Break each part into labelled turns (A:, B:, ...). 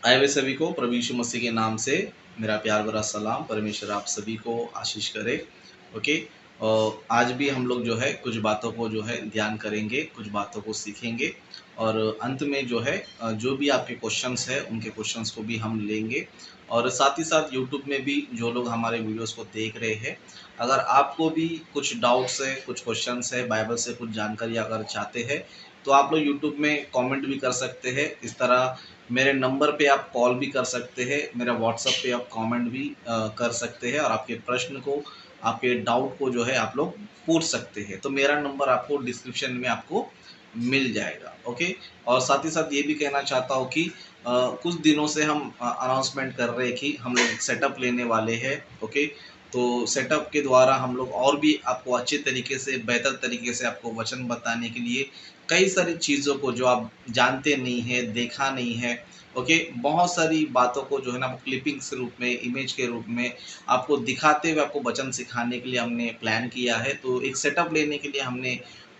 A: आए हुए सभी को प्रभु यीशु मसीह के नाम से मेरा प्यार भरा सलाम। परमेश्वर आप सभी को आशीष करे। ओके। और आज भी हम लोग जो है कुछ बातों को जो है ध्यान करेंगे, कुछ बातों को सीखेंगे और अंत में जो है जो भी आपके क्वेश्चंस है उनके क्वेश्चंस को भी हम लेंगे। और साथ ही साथ यूट्यूब में भी जो लोग हमारे वीडियोस को देख रहे हैं, अगर आपको भी कुछ डाउट्स है, कुछ क्वेश्चंस है, बाइबल से कुछ जानकारी अगर चाहते हैं तो आप लोग यूट्यूब में कमेंट भी कर सकते हैं। इस तरह मेरे नंबर पे आप कॉल भी कर सकते हैं, मेरा व्हाट्सएप पे आप कमेंट भी कर सकते हैं और आपके प्रश्न को, आपके डाउट को जो है आप लोग पूछ सकते हैं। तो मेरा नंबर आपको डिस्क्रिप्शन में आपको मिल जाएगा। ओके। और साथ ही साथ ये भी कहना चाहता हूँ कि कुछ दिनों से हम अनाउंसमेंट कर रहे हैं कि हम लोग एक सेटअप लेने वाले हैं। ओके। तो सेटअप के द्वारा हम लोग और भी आपको अच्छे तरीके से, बेहतर तरीके से आपको वचन बताने के लिए कई सारी चीज़ों को जो आप जानते नहीं हैं, देखा नहीं है, ओके, बहुत सारी बातों को जो है ना क्लिपिंग्स के रूप में, इमेज के रूप में आपको दिखाते हुए आपको वचन सिखाने के लिए हमने प्लान किया है। तो एक सेटअप लेने के लिए हमने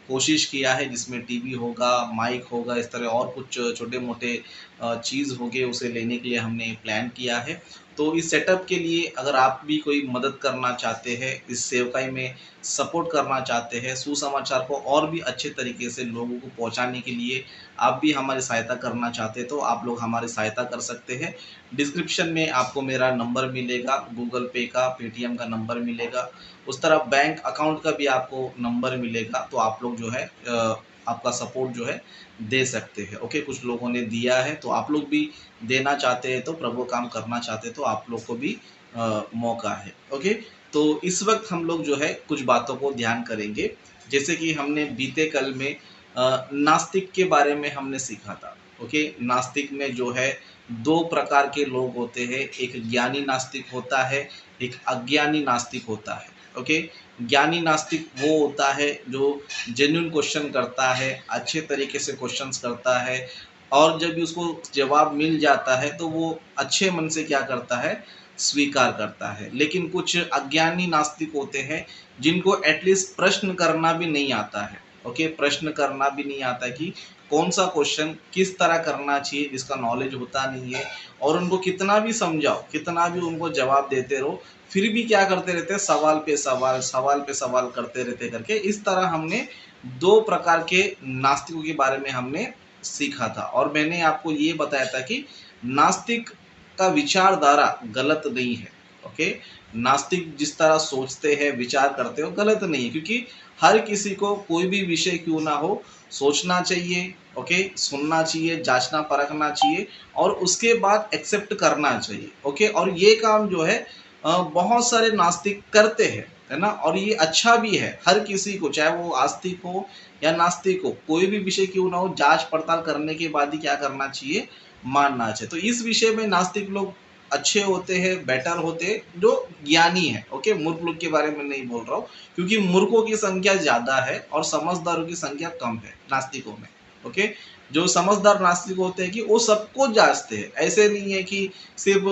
A: कोशिश किया है जिसमें टीवी होगा, माइक होगा, इस तरह और कुछ छोटे मोटे चीज़ होंगे, उसे लेने के लिए हमने प्लान किया है। तो इस सेटअप के लिए अगर आप भी कोई मदद करना चाहते हैं, इस सेवकाई में सपोर्ट करना चाहते हैं, सुसमाचार को और भी अच्छे तरीके से लोगों को पहुंचाने के लिए आप भी हमारी सहायता करना चाहते हैं तो आप लोग हमारी सहायता कर सकते हैं। डिस्क्रिप्शन में आपको मेरा नंबर मिलेगा, गूगल पे का, पेटीएम का नंबर मिलेगा, उस तरह बैंक अकाउंट का भी आपको नंबर मिलेगा। तो आप लोग जो है आपका सपोर्ट जो है दे सकते हैं। ओके। कुछ लोगों ने दिया है तो आप लोग भी देना चाहते हैं, तो प्रभु काम करना चाहते हैं तो आप लोग को भी मौका है। ओके। तो इस वक्त हम लोग जो है कुछ बातों को ध्यान करेंगे। जैसे कि हमने बीते कल में नास्तिक के बारे में हमने सीखा था। ओके। नास्तिक में जो है दो प्रकार के लोग होते हैं, एक ज्ञानी नास्तिक होता है, एक अज्ञानी नास्तिक होता है। ओके। ज्ञानी नास्तिक वो होता है जो जेन्युइन क्वेश्चन करता है, अच्छे तरीके से क्वेश्चंस करता है और जब भी उसको जवाब मिल जाता है तो वो अच्छे मन से क्या करता है, स्वीकार करता है। लेकिन कुछ अज्ञानी नास्तिक होते हैं जिनको एटलीस्ट प्रश्न करना भी नहीं आता है। ओके। प्रश्न करना भी नहीं आता कि कौन सा क्वेश्चन किस तरह करना चाहिए, जिसका नॉलेज होता नहीं है। और उनको कितना भी समझाओ, कितना भी उनको जवाब देते रहो, फिर भी क्या करते रहते हैं, सवाल पे सवाल, सवाल पे सवाल करते रहते करके। इस तरह हमने दो प्रकार के नास्तिकों के बारे में हमने सीखा था और मैंने आपको ये बताया था कि नास्तिक का विचारधारा गलत नहीं है। ओके। नास्तिक जिस तरह सोचते हैं, विचार करते हो, गलत नहीं है, क्योंकि हर किसी को कोई भी विषय क्यों ना हो सोचना चाहिए। ओके। सुनना चाहिए, जांचना परखना चाहिए और उसके बाद एक्सेप्ट करना चाहिए। ओके। और ये काम जो है बहुत सारे नास्तिक करते हैं, है ना। और ये अच्छा भी है, हर किसी को, चाहे वो आस्तिक हो या नास्तिक हो, कोई भी विषय क्यों ना हो, जांच पड़ताल करने के बाद ही क्या करना चाहिए, मानना चाहिए। तो इस विषय में नास्तिक लोग अच्छे होते हैं, बेटर होते हैं जो ज्ञानी है। ओके। मूर्ख लोग के बारे में नहीं बोल रहा हूँ, क्योंकि मूर्खों की संख्या ज़्यादा है और समझदारों की संख्या कम है नास्तिकों में। ओके। जो समझदार नास्तिक होते हैं कि वो सबको जांचते हैं, ऐसे नहीं है कि सिर्फ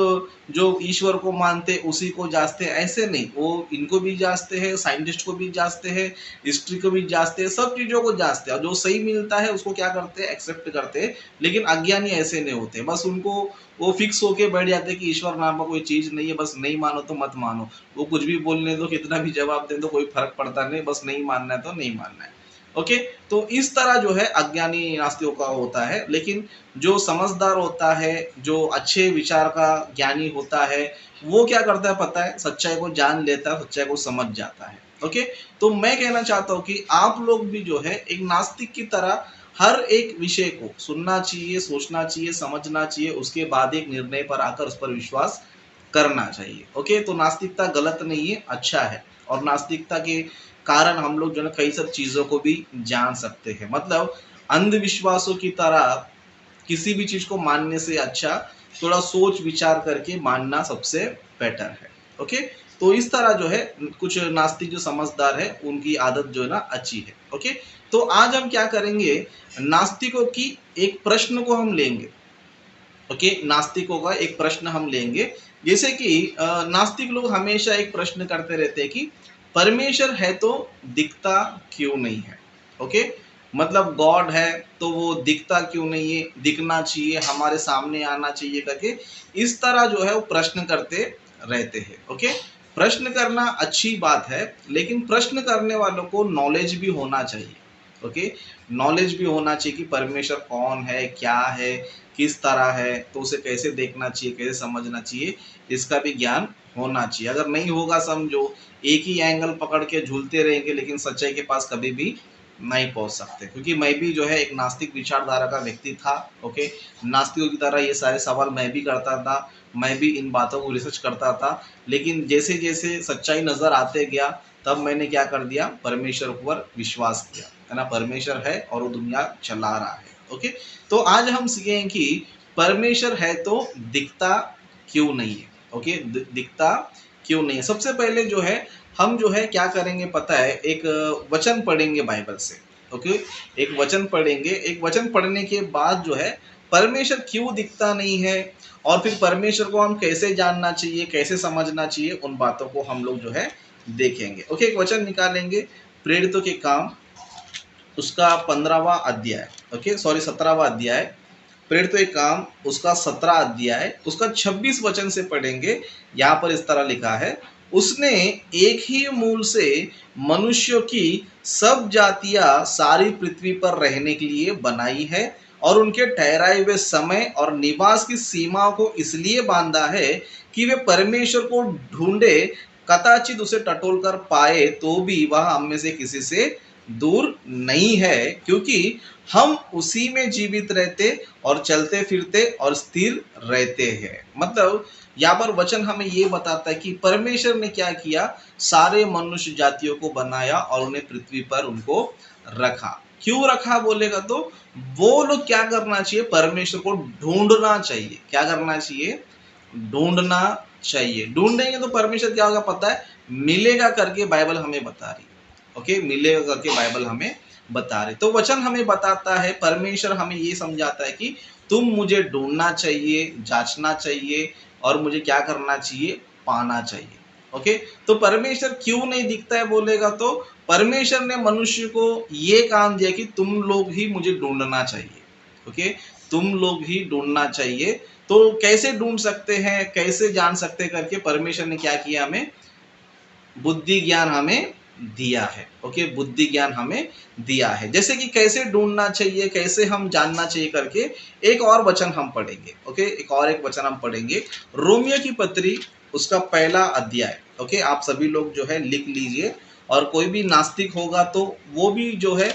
A: जो ईश्वर को मानते उसी को जांचते हैं, ऐसे नहीं, वो इनको भी जांचते हैं, साइंटिस्ट को भी जांचते हैं, हिस्ट्री को भी जांचते हैं, सब चीज़ों को जांचते हैं और जो सही मिलता है उसको क्या करते हैं, एक्सेप्ट करते हैं। लेकिन अज्ञानी ऐसे नहीं होते, बस उनको वो फिक्स होके बैठ जाते हैं कि ईश्वर नाम का कोई चीज़ नहीं है, बस नहीं मानो तो मत मानो। वो कुछ भी बोलने दो, कितना भी जवाब दे दो, कोई फर्क पड़ता नहीं, बस नहीं मानना है तो नहीं मानना है। ओके। तो इस तरह जो है अज्ञानी नास्तिकों का होता है। लेकिन जो समझदार होता है, जो अच्छे विचार का ज्ञानी होता है, वो क्या करता है पता है, सच्चाई को जान लेता है, सच्चाई को समझ जाता है। ओके। तो मैं कहना चाहता हूँ कि आप लोग भी जो है एक नास्तिक की तरह हर एक विषय को सुनना चाहिए, सोचना चाहिए, समझना चाहिए, उसके बाद एक निर्णय पर आकर उस पर विश्वास करना चाहिए। ओके। तो नास्तिकता गलत नहीं है, अच्छा है। और नास्तिकता के कारण हम लोग जो है कई सारी चीज़ों को भी जान सकते हैं। मतलब अंधविश्वासों की तरह किसी भी चीज़ को मानने से अच्छा थोड़ा सोच विचार करके मानना सबसे बेटर है। ओके। तो इस तरह जो है कुछ नास्तिक जो समझदार है उनकी आदत जो है ना अच्छी है। ओके। तो आज हम क्या करेंगे, नास्तिकों की एक प्रश्न को हम लेंगे। ओके। नास्तिकों का एक प्रश्न हम लेंगे। जैसे कि नास्तिक लोग हमेशा एक प्रश्न करते रहते हैं कि परमेश्वर है तो दिखता क्यों नहीं है। ओके। मतलब गॉड है तो वो दिखता क्यों नहीं है, दिखना चाहिए, हमारे सामने आना चाहिए करके इस तरह जो है वो प्रश्न करते रहते हैं। ओके, प्रश्न करना अच्छी बात है, लेकिन प्रश्न करने वालों को नॉलेज भी होना चाहिए। ओके, नॉलेज भी होना चाहिए कि परमेश्वर कौन है, क्या है, किस तरह है, तो उसे कैसे देखना चाहिए, कैसे समझना चाहिए, इसका भी ज्ञान होना चाहिए। अगर नहीं होगा, समझो एक ही एंगल पकड़ के झूलते रहेंगे लेकिन सच्चाई के पास कभी भी नहीं पहुंच सकते। क्योंकि मैं भी जो है एक नास्तिक विचारधारा का व्यक्ति था। ओके, नास्तिकों की तरह ये सारे सवाल मैं भी करता था, मैं भी इन बातों को रिसर्च करता था, लेकिन जैसे जैसे सच्चाई नजर आते गया तब मैंने क्या कर दिया, परमेश्वर पर विश्वास किया, है ना। परमेश्वर है और वो दुनिया चला रहा है। ओके, तो आज हम सीखेंगे कि परमेश्वर है तो दिखता क्यों नहीं है। ओके, दिखता क्यों नहीं है। सबसे पहले जो है हम जो है क्या करेंगे पता है, एक वचन पढ़ेंगे बाइबल से। ओके, एक वचन पढ़ेंगे, एक वचन पढ़ने के बाद जो है परमेश्वर क्यों दिखता नहीं है और फिर परमेश्वर को हम कैसे जानना चाहिए, कैसे समझना चाहिए, उन बातों को हम लोग जो है देखेंगे। ओके, एक वचन निकालेंगे, प्रेरितों के काम उसका 15वां अध्याय, ओके सॉरी 17वां अध्याय, प्रेरितों के काम उसका 17 अध्याय उसका 26 वचन से पढ़ेंगे। यहाँ पर इस तरह लिखा है, उसने एक ही मूल से मनुष्यों की सब जातियां सारी पृथ्वी पर रहने के लिए बनाई है और उनके ठहराए हुए समय और निवास की सीमाओं को इसलिए बांधा है कि वे परमेश्वर को ढूंढे, कदाचित उसे टटोल कर पाए तो भी वह हम में से किसी से दूर नहीं है, क्योंकि हम उसी में जीवित रहते और चलते फिरते और स्थिर रहते हैं। मतलब यहाँ पर वचन हमें ये बताता है कि परमेश्वर ने क्या किया, सारे मनुष्य जातियों को बनाया और उन्हें पृथ्वी पर उनको रखा। क्यों रखा बोलेगा तो वो लोग क्या करना चाहिए, परमेश्वर को ढूंढना चाहिए। क्या करना चाहिए, ढूंढना चाहिए। ढूंढेंगे तो परमेश्वर क्या होगा पता है, मिलेगा करके बाइबल हमें बता रही। ओके, मिलेगा करके बाइबल हमें बता रहे। तो वचन हमें बताता है, परमेश्वर हमें ये समझाता है कि तुम मुझे ढूंढना चाहिए, जांचना चाहिए और मुझे क्या करना चाहिए, पाना चाहिए। ओके, तो परमेश्वर क्यों नहीं दिखता है बोलेगा तो परमेश्वर ने मनुष्य को ये काम दिया कि तुम लोग ही मुझे ढूंढना चाहिए। ओके, तुम लोग ही ढूंढना चाहिए। तो कैसे ढूंढ सकते हैं, कैसे जान सकते हैं करके परमेश्वर ने क्या किया, हमें बुद्धि ज्ञान हमें दिया है। ओके, बुद्धि ज्ञान हमें दिया है, जैसे कि कैसे ढूंढना चाहिए, कैसे हम जानना चाहिए करके एक और वचन हम पढ़ेंगे। ओके, एक वचन हम पढ़ेंगे, रोमियो की पत्री उसका 1 अध्याय। ओके, आप सभी लोग जो है लिख लीजिए और कोई भी नास्तिक होगा तो वो भी जो है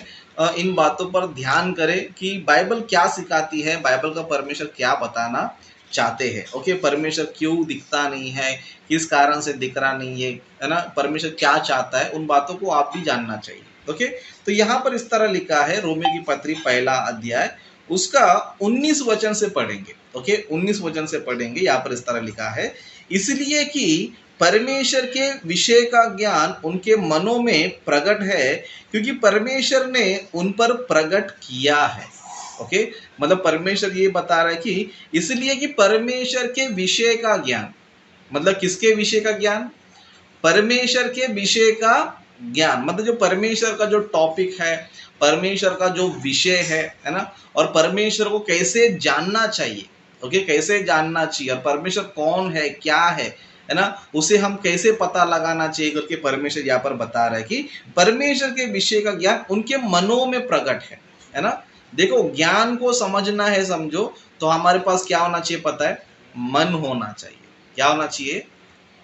A: इन बातों पर ध्यान करे कि बाइबल क्या सिखाती है, बाइबल का परमेश्वर क्या बताना चाहते हैं। ओके, परमेश्वर क्यों दिखता नहीं है, किस कारण से दिख रहा नहीं है ना, परमेश्वर क्या चाहता है, उन बातों को आप भी जानना चाहिए। ओके, तो यहाँ पर इस तरह लिखा है, रोमियो की पत्री 1 अध्याय उसका 19 वचन से पढ़ेंगे। ओके, 19 वचन से पढ़ेंगे। यहाँ पर इस तरह लिखा है, इसलिए कि परमेश्वर के विषय का ज्ञान उनके मनों में प्रकट है, क्योंकि परमेश्वर ने उन पर प्रकट किया है। ओके, मतलब परमेश्वर ये बता रहा है कि इसलिए कि परमेश्वर के विषय का ज्ञान, मतलब किसके विषय का ज्ञान, परमेश्वर के विषय का ज्ञान, मतलब जो परमेश्वर का जो टॉपिक है, परमेश्वर का जो विषय है ना, और परमेश्वर को कैसे जानना चाहिए। ओके, कैसे जानना चाहिए और परमेश्वर कौन है, क्या है ना, उसे हम कैसे पता लगाना चाहिए करके परमेश्वर यहाँ पर बता रहा है कि परमेश्वर के विषय का ज्ञान उनके मनों में प्रकट है ना। देखो, ज्ञान को समझना है समझो तो हमारे पास क्या होना चाहिए पता है, मन होना चाहिए। क्या होना चाहिए,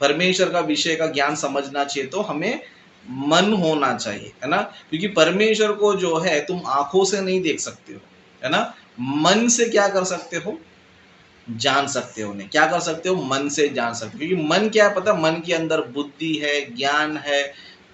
A: परमेश्वर का विषय का ज्ञान समझना चाहिए तो हमें मन होना चाहिए, है ना। क्योंकि परमेश्वर को जो है तुम आंखों से नहीं देख सकते हो, है ना, मन से क्या कर सकते हो, जान सकते हो। उन्हें क्या कर सकते हो, मन से जान सकते हो। क्योंकि मन क्या है पता, मन के अंदर बुद्धि है, ज्ञान है,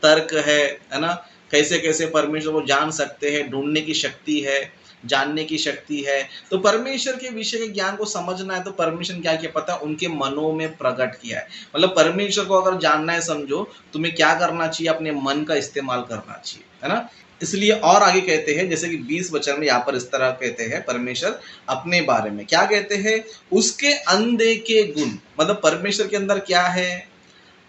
A: तर्क है ना। कैसे कैसे परमेश्वर को जान सकते हैं, ढूंढने की शक्ति है, जानने की शक्ति है। तो परमेश्वर के विषय के ज्ञान को समझना है तो परमेश्वर क्या किया पता, उनके मनों में प्रकट किया है। मतलब परमेश्वर को अगर जानना है समझो, तुम्हें क्या करना चाहिए, अपने मन का इस्तेमाल करना चाहिए, है ना। इसलिए और आगे कहते हैं, जैसे कि 20 वचन में यहाँ पर इस तरह कहते हैं परमेश्वर अपने बारे में, क्या कहते हैं, उसके अनदेखे गुण, मतलब परमेश्वर के अंदर क्या है,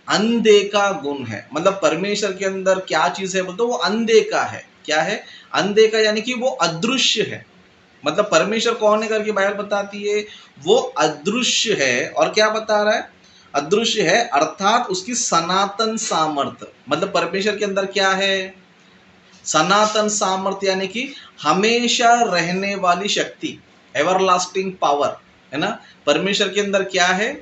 A: अनदेखा गुण है। मतलब परमेश्वर के अंदर क्या चीज है बोलते, वो अनदेखा है, क्या है? अनदेखा यानी कि वो अदृश्य है। मतलब परमेश्वर कौन है करके बाइबल बताती है, वो अदृश्य है। और क्या बता रहा है? अदृश्य है अर्थात उसकी सनातन सामर्थ्य। मतलब परमेश्वर के अंदर क्या है? सनातन सामर्थ्य यानी कि हमेशा रहने वाली शक्ति, एवरलास्टिंग पावर, है ना। परमेश्वर के अंदर क्या है?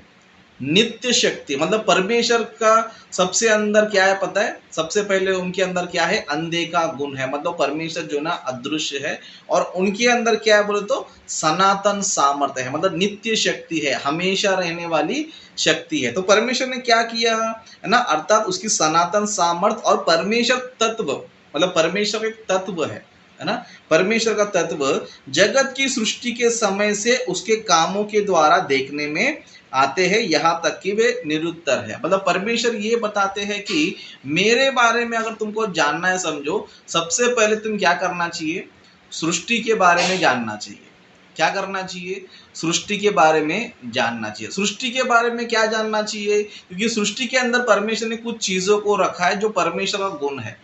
A: नित्य शक्ति। मतलब परमेश्वर का सबसे अंदर क्या है पता है? सबसे पहले उनके अंदर क्या है? अनदेखा गुण है। मतलब परमेश्वर जो ना अदृश्य है, और उनके अंदर क्या है बोले तो सनातन सामर्थ्य है। मतलब नित्य शक्ति है, हमेशा रहने वाली शक्ति है। तो परमेश्वर ने क्या किया है ना, अर्थात उसकी सनातन सामर्थ्य। और परमेश्वर तत्व, मतलब परमेश्वर एक तत्व है ना। परमेश्वर का तत्व जगत की सृष्टि के समय से उसके कामों के द्वारा देखने में आते हैं, यहाँ तक कि वे निरुत्तर है। मतलब परमेश्वर ये बताते हैं कि मेरे बारे में अगर तुमको जानना है, समझो, सबसे पहले तुम क्या करना चाहिए? सृष्टि के बारे में जानना चाहिए। क्या करना चाहिए? सृष्टि के बारे में जानना चाहिए। सृष्टि के बारे में क्या जानना चाहिए? क्योंकि सृष्टि के अंदर परमेश्वर ने कुछ चीजों को रखा है जो परमेश्वर का गुण है।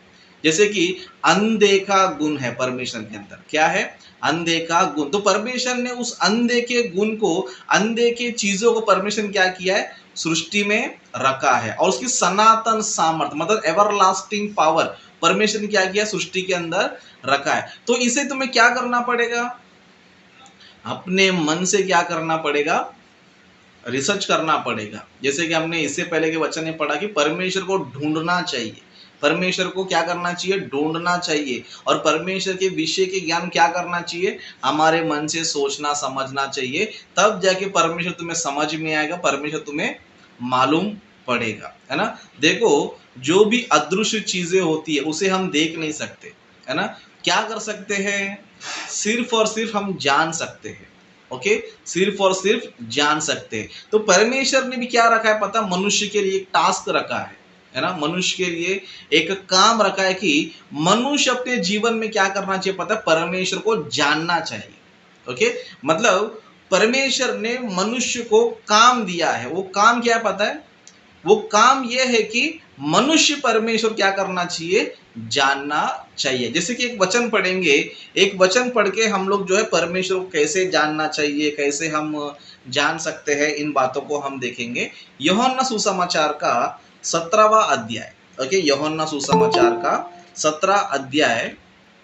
A: जैसे कि अनदेखा गुण है परमेश्वर के अंदर। क्या है? अनदेखा गुण। तो परमेश्वर ने उस अनदेखे गुण को, अनदेखे चीजों को परमेश्वर ने क्या किया है? सृष्टि में रखा है। और उसकी सनातन सामर्थ्य मतलब एवरलास्टिंग पावर परमेश्वर ने क्या किया? सृष्टि के अंदर रखा है। तो इसे तुम्हें क्या करना पड़ेगा? अपने मन से क्या करना पड़ेगा? रिसर्च करना पड़ेगा। जैसे कि हमने इससे पहले के वचन में पढ़ा कि परमेश्वर को ढूंढना चाहिए। परमेश्वर को क्या करना चाहिए? ढूंढना चाहिए। और परमेश्वर के विषय के ज्ञान क्या करना चाहिए? हमारे मन से सोचना समझना चाहिए। तब जाके परमेश्वर तुम्हें समझ में आएगा, परमेश्वर तुम्हें मालूम पड़ेगा, है ना। देखो, जो भी अदृश्य चीजें होती है उसे हम देख नहीं सकते, है ना। क्या कर सकते हैं? सिर्फ और सिर्फ हम जान सकते हैं। ओके, सिर्फ और सिर्फ जान सकते हैं। तो परमेश्वर ने भी क्या रखा है पता? मनुष्य के लिए एक टास्क रखा है ना। मनुष्य के लिए एक काम रखा है कि मनुष्य अपने जीवन में क्या करना चाहिए पता? परमेश्वर को जानना चाहिए। ओके, मतलब परमेश्वर ने मनुष्य को काम दिया है। वो काम क्या है पता है? वो काम ये है कि मनुष्य परमेश्वर क्या करना चाहिए? जानना चाहिए। जैसे कि एक वचन पढ़ेंगे, एक वचन पढ़ के हम लोग जो है परमेश्वर को कैसे जानना चाहिए, कैसे हम जान सकते हैं, इन बातों को हम देखेंगे। यूहन्ना सुसमाचार का 17वां अध्याय। ओके, यूहन्ना सुसमाचार का 17 अध्याय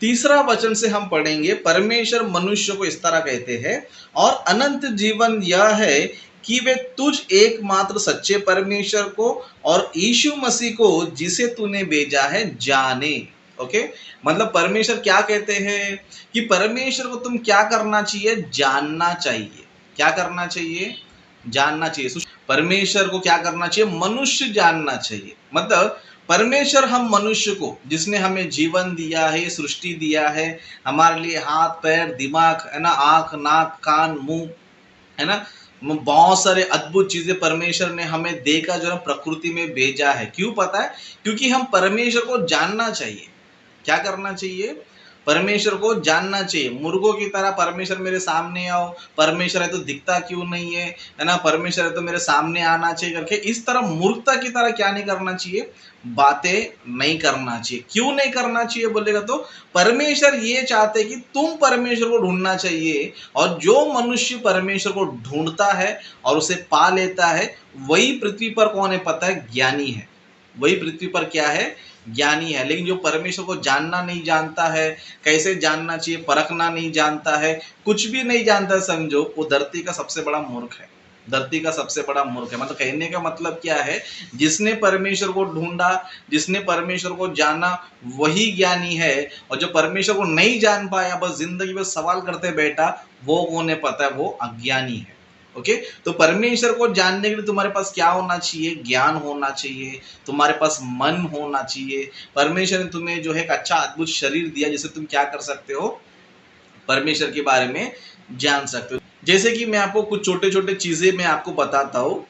A: 3 वचन से हम पढ़ेंगे। परमेश्वर मनुष्य को इस तरह कहते हैं, और अनंत जीवन यह है कि वे तुझ एकमात्र सच्चे परमेश्वर को और यीशु मसीह को जिसे तूने भेजा है जाने। ओके, मतलब परमेश्वर क्या कहते हैं कि परमेश्वर को तुम क्या करना चाहिए? जानना चाहिए। क्या करना चाहिए? जानना चाहिए। परमेश्वर को क्या करना चाहिए? मनुष्य जानना चाहिए। मतलब परमेश्वर हम मनुष्य को, जिसने हमें जीवन दिया है, सृष्टि दिया है, हमारे लिए हाथ पैर दिमाग, है ना, आंख नाक कान मुंह, है ना, बहुत सारे अद्भुत चीजें परमेश्वर ने हमें देकर जो है प्रकृति में भेजा है। क्यों पता है? क्योंकि हम परमेश्वर को जानना चाहिए। क्या करना चाहिए? परमेश्वर को जानना चाहिए। मुर्गों की तरह परमेश्वर मेरे सामने आओ, परमेश्वर है तो दिखता क्यों नहीं है ना, परमेश्वर है तो मेरे सामने आना चाहिए करके इस तरह मूर्खता की तरह क्या नहीं करना चाहिए? बातें नहीं करना चाहिए। क्यों नहीं करना चाहिए बोलेगा तो परमेश्वर ये चाहते कि तुम परमेश्वर को ढूंढना चाहिए, और जो मनुष्य परमेश्वर को ढूंढता है और उसे पा लेता है, वही पृथ्वी पर कौन है पता है? ज्ञानी है। वही पृथ्वी पर क्या है? ज्ञानी है। लेकिन जो परमेश्वर को जानना नहीं जानता है, कैसे जानना चाहिए परखना नहीं जानता है, कुछ भी नहीं जानता, समझो वो धरती का सबसे बड़ा मूर्ख है। धरती का सबसे बड़ा मूर्ख है। मतलब कहने का मतलब क्या है? जिसने परमेश्वर को ढूंढा, जिसने परमेश्वर को जाना, वही ज्ञानी है। और जो परमेश्वर को नहीं जान पाया, बस जिंदगी में सवाल करते बैठा, वो कौन है पता है? वो अज्ञानी है। ओके, तो परमेश्वर को जानने के लिए तुम्हारे पास क्या होना चाहिए? ज्ञान होना चाहिए, तुम्हारे पास मन होना चाहिए। परमेश्वर ने तुम्हें जो है एक अच्छा अद्भुत शरीर दिया, जिसे तुम क्या कर सकते हो? परमेश्वर के बारे में जान सकते हो। जैसे कि मैं आपको कुछ छोटे छोटे चीजें मैं आपको बताता हूँ।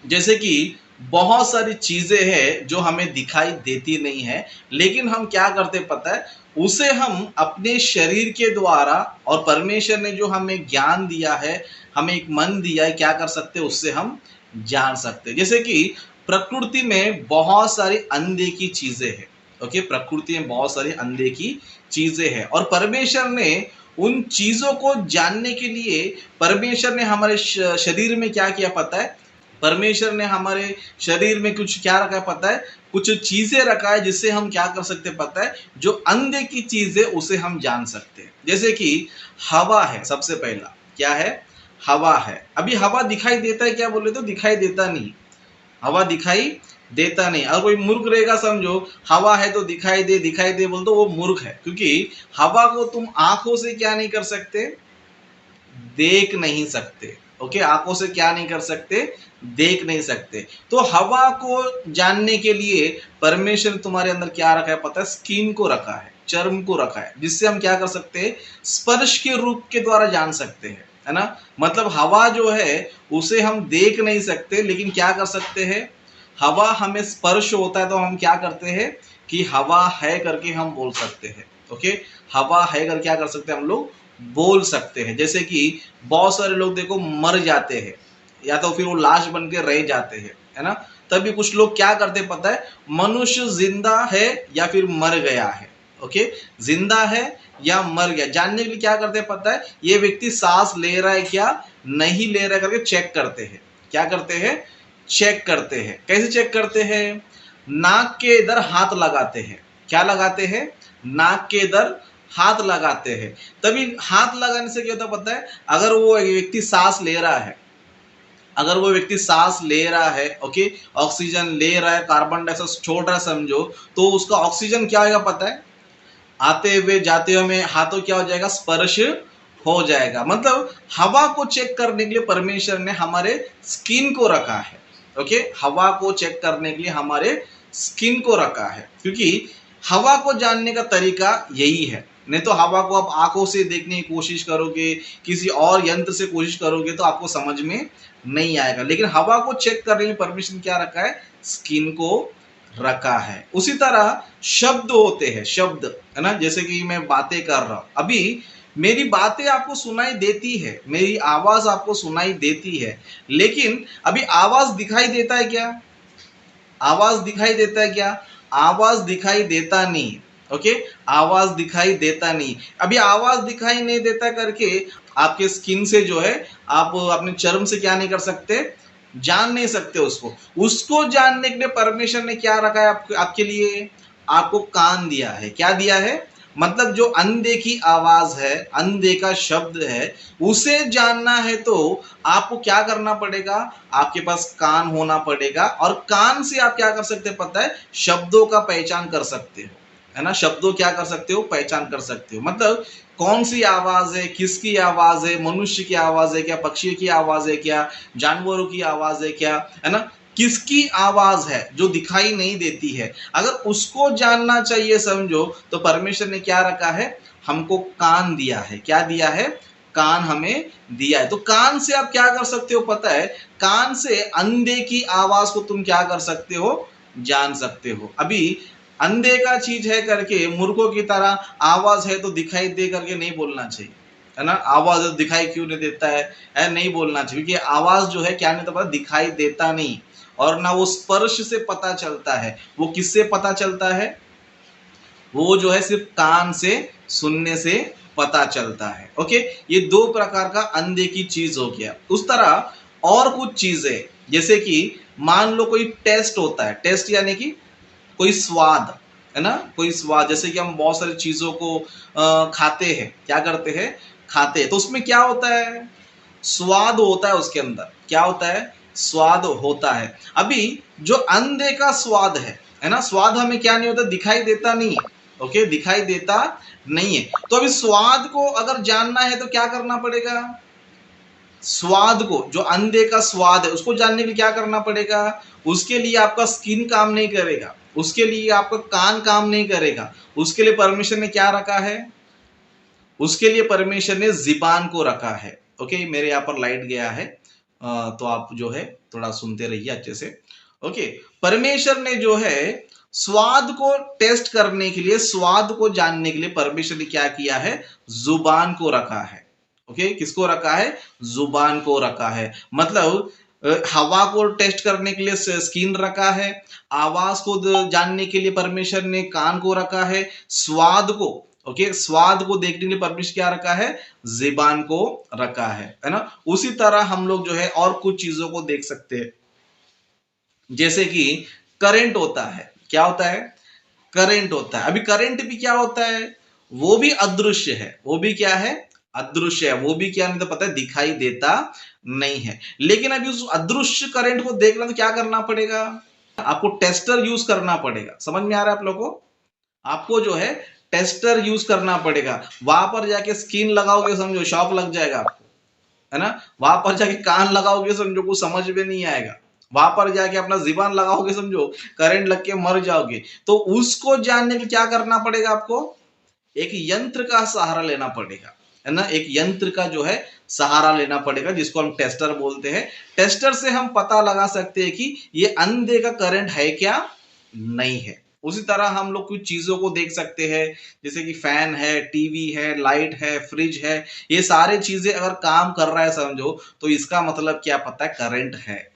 A: जैसे कि बहुत सारी चीजें हैं जो हमें दिखाई देती नहीं है, लेकिन हम क्या करते पता है? उसे हम अपने शरीर के द्वारा, और परमेश्वर ने जो हमें ज्ञान दिया है, हमें एक मन दिया है, क्या कर सकते? उससे हम जान सकते। जैसे कि प्रकृति में बहुत सारी अनदेखी चीजें हैं। ओके, प्रकृति में बहुत सारी अनदेखी चीजें हैं और परमेश्वर ने उन चीजों को जानने के लिए परमेश्वर ने हमारे शरीर में क्या किया पता है? परमेश्वर ने हमारे शरीर में कुछ क्या रखा है पता है? कुछ चीजें रखा है जिससे हम क्या कर सकते पता है? जो अनदेखी चीज है उसे हम जान सकते हैं। जैसे कि हवा है, सबसे पहला क्या है? हवा है। अभी हवा दिखाई देता है क्या बोले तो? दिखाई देता नहीं। हवा दिखाई देता नहीं। और कोई मूर्ख रहेगा समझो, हवा है तो दिखाई दे बोल तो वो मूर्ख है, क्योंकि हवा को तुम आंखों से क्या नहीं कर सकते? देख नहीं सकते। ओके, आंखों से क्या नहीं कर सकते? देख नहीं सकते। तो हवा को जानने के लिए परमेश्वर ने तुम्हारे अंदर क्या रखा है पता है? स्किन को रखा है, चर्म को रखा है, जिससे हम क्या कर सकते हैं? स्पर्श के रूप के द्वारा जान सकते हैं, है ना। मतलब हवा जो है उसे हम देख नहीं सकते, लेकिन क्या कर सकते हैं? हवा हमें स्पर्श होता है तो हम क्या करते हैं कि हवा है करके हम बोल सकते हैं। ओके, हवा है करके क्या कर सकते हैं हम लोग? बोल सकते हैं। जैसे कि बहुत सारे लोग देखो मर जाते हैं या तो फिर वो लाश बन के रह जाते हैं, है ना। तभी कुछ लोग क्या करते पता है? मनुष्य जिंदा है या फिर मर गया है, ओके, जिंदा है या मर गया जानने के लिए क्या करते हैं पता है? ये व्यक्ति सांस ले रहा है क्या नहीं ले रहा है करके चेक करते हैं। क्या करते हैं? चेक करते हैं। कैसे चेक करते हैं? नाक के इधर हाथ लगाते हैं। क्या लगाते हैं? नाक के इधर हाथ लगाते हैं। तभी हाथ लगाने से क्या होता पता है? अगर वो व्यक्ति सांस ले रहा है, अगर वो व्यक्ति सांस ले रहा है, ओके, ऑक्सीजन ले रहा है, कार्बन डाइऑक्साइड छोड़ रहा है समझो, तो उसका ऑक्सीजन क्या होगा पता है? आते हुए जाते हुए में हाथों क्या हो जाएगा? स्पर्श हो जाएगा। मतलब हवा को चेक करने के लिए परमेश्वर ने हमारे स्किन को रखा है। ओके, हवा को चेक करने के लिए हमारे स्किन को रखा है, क्योंकि हवा को जानने का तरीका यही है। नहीं तो हवा को आप आंखों से देखने की कोशिश करोगे, किसी और यंत्र से कोशिश करोगे तो आपको समझ में नहीं आएगा। लेकिन हवा को चेक करने में परमेश्वर ने क्या रखा है? स्किन को रखा है। उसी तरह शब्द होते हैं, शब्द, है ना। जैसे कि मैं बातें कर रहा हूं, अभी मेरी बातें आपको सुनाई देती है, मेरी आवाज आपको सुनाई देती है, लेकिन अभी आवाज दिखाई देता है क्या? आवाज दिखाई देता है क्या? आवाज दिखाई देता नहीं। ओके, आवाज दिखाई देता नहीं। अभी आवाज दिखाई नहीं देता करके आपके स्किन से जो है, आप अपने चर्म से क्या नहीं कर सकते? जान नहीं सकते उसको। उसको जानने के लिए परमेश्वर ने क्या रखा है आपके लिए? आपको कान दिया है। क्या दिया है? मतलब जो अनदेखी आवाज है, अनदेखा शब्द है, उसे जानना है तो आपको क्या करना पड़ेगा? आपके पास कान होना पड़ेगा, और कान से आप क्या कर सकते हैं पता है? शब्दों का पहचान कर सकते हो, है ना। शब्दों क्या कर सकते हो? पहचान कर सकते हो। मतलब कौन सी आवाज है, किसकी आवाज है, मनुष्य की आवाज है क्या, पक्षी की आवाज है क्या, जानवरों की आवाज है क्या, है ना, किसकी आवाज है जो दिखाई नहीं देती है। अगर उसको जानना चाहिए समझो, तो परमेश्वर ने क्या रखा है? हमको कान दिया है। क्या दिया है? कान हमें दिया है। तो कान से आप क्या कर सकते हो पता है? कान से अनदेखी आवाज को तुम क्या कर सकते हो? जान सकते हो। अभी अनदेखा चीज है करके मूर्खों की तरह आवाज है तो दिखाई दे करके नहीं बोलना चाहिए, है ना। आवाज दिखाई क्यों नहीं देता है नहीं बोलना चाहिए, क्योंकि आवाज जो है क्या नहीं तो पता, दिखाई देता नहीं, और ना वो स्पर्श से पता चलता है। वो किससे पता चलता है? वो जो है सिर्फ कान से सुनने से पता चलता है। ओके, ये दो प्रकार का अनदेखी चीज हो गया। उस तरह और कुछ चीजें, जैसे कि मान लो कोई टेस्ट होता है, टेस्ट यानी कि कोई स्वाद, है ना, कोई स्वाद। जैसे कि हम बहुत सारी चीजों को खाते हैं, क्या करते हैं? खाते हैं, तो उसमें क्या होता है? स्वाद होता है उसके अंदर। क्या होता है? स्वाद होता है। अभी जो अनदेखा स्वाद है ना, स्वाद हमें क्या नहीं होता? दिखाई देता नहीं है। ओके, दिखाई देता नहीं है। तो अभी स्वाद को अगर जानना है तो क्या करना पड़ेगा? स्वाद को, जो अनदेखा स्वाद है, उसको जानने के लिए क्या करना पड़ेगा? उसके लिए आपका स्किन काम नहीं करेगा, उसके लिए आपका कान काम नहीं करेगा। उसके लिए परमेश्वर ने क्या रखा है? उसके लिए परमेश्वर ने ज़ुबान को रखा है। ओके, मेरे यहाँ पर लाइट गया है, तो आप जो है थोड़ा सुनते रहिए अच्छे से। ओके, परमेश्वर ने जो है स्वाद को टेस्ट करने के लिए, स्वाद को जानने के लिए परमेश्वर ने क्या किया है? जुबान को रखा है। ओके, किसको रखा है? जुबान को रखा है। मतलब हवा को टेस्ट करने के लिए स्किन रखा है, आवाज को जानने के लिए परमेश्वर ने कान को रखा है, स्वाद को, ओके, स्वाद को देखने के लिए परमेश्वर क्या रखा है, ज़ुबान को रखा है ना। उसी तरह हम लोग जो है और कुछ चीजों को देख सकते हैं, जैसे कि करंट होता है। क्या होता है? करंट होता है। अभी करंट भी क्या होता है? वो भी अदृश्य है। वो भी क्या है? अदृश्य है। वो भी क्या नहीं तो पता है, दिखाई देता नहीं है। लेकिन अभी उस अदृश्य करंट को देखना तो क्या करना पड़ेगा? आपको टेस्टर यूज करना पड़ेगा। समझ में आ रहा है आप लोगों को? आपको जो है टेस्टर यूज करना पड़ेगा। वहां पर जाके स्किन लगाओगे, समझो शॉक लग जाएगा आपको, है ना। वहां पर जाके कान लगाओगे, समझो कुछ समझ में नहीं आएगा। वहां पर जाके अपना ज़ुबान लगाओगे, समझो करंट लग के मर जाओगे। तो उसको जानने के लिए क्या करना पड़ेगा आपको? एक यंत्र का सहारा लेना पड़ेगा, है ना। एक यंत्र का जो है सहारा लेना पड़ेगा, जिसको हम टेस्टर बोलते हैं। टेस्टर से हम पता लगा सकते हैं कि ये अंधे का करंट है क्या, नहीं है। उसी तरह हम लोग कुछ चीजों को देख सकते हैं, जैसे कि फैन है, टीवी है, लाइट है, फ्रिज है। ये सारे चीजें अगर काम कर रहा है, समझो, तो इसका मतलब क्या पता है, करंट है।